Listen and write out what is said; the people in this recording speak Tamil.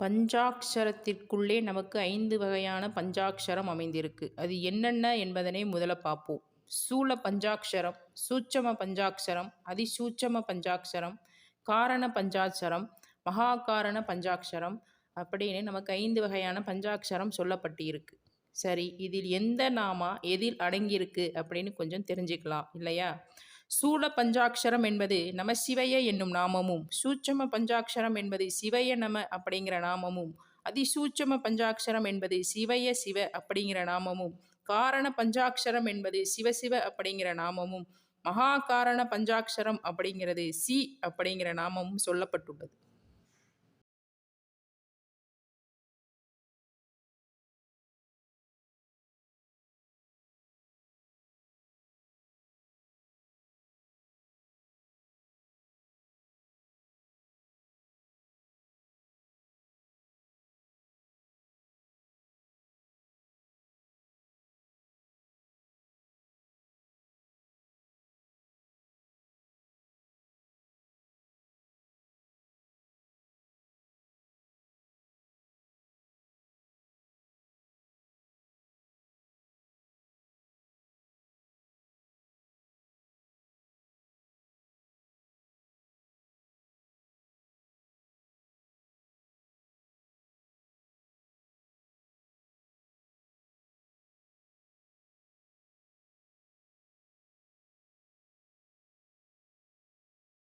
பஞ்சாக்ஷரத்திற்குள்ளே நமக்கு 5 வகையான பஞ்சாக்ஷரம் அமைந்திருக்கு. அது என்னென்ன என்பதனை முதல்ல பார்ப்போம். ஸ்தூல பஞ்சாக்ஷரம், சூட்சும பஞ்சாக்ஷரம், அதிசூட்சும பஞ்சாக்ஷரம், காரண பஞ்சாட்சரம், மகாகாரண பஞ்சாக்ஷரம் அப்படின்னு நமக்கு 5 வகையான பஞ்சாக்ஷரம் சொல்லப்பட்டு இருக்கு. சரி, இதில் எந்த நாமா எதில் அடங்கியிருக்கு அப்படின்னு கொஞ்சம் தெரிஞ்சுக்கலாம் இல்லையா? ஸ்தூல பஞ்சாக்ஷரம் என்பது நம சிவய என்னும் நாமமும், சூட்சும பஞ்சாக்ஷரம் என்பது சிவய நம அப்படிங்கிற நாமமும், அதிசூட்சும பஞ்சாக்ஷரம் என்பது சிவய சிவ அப்படிங்கிற நாமமும், காரண பஞ்சாக்ஷரம் என்பது சிவசிவ அப்படிங்கிற நாமமும், மகா காரண பஞ்சாக்ஷரம் அப்படிங்கிறது சி அப்படிங்கிற நாமமும் சொல்லப்பட்டுள்ளது.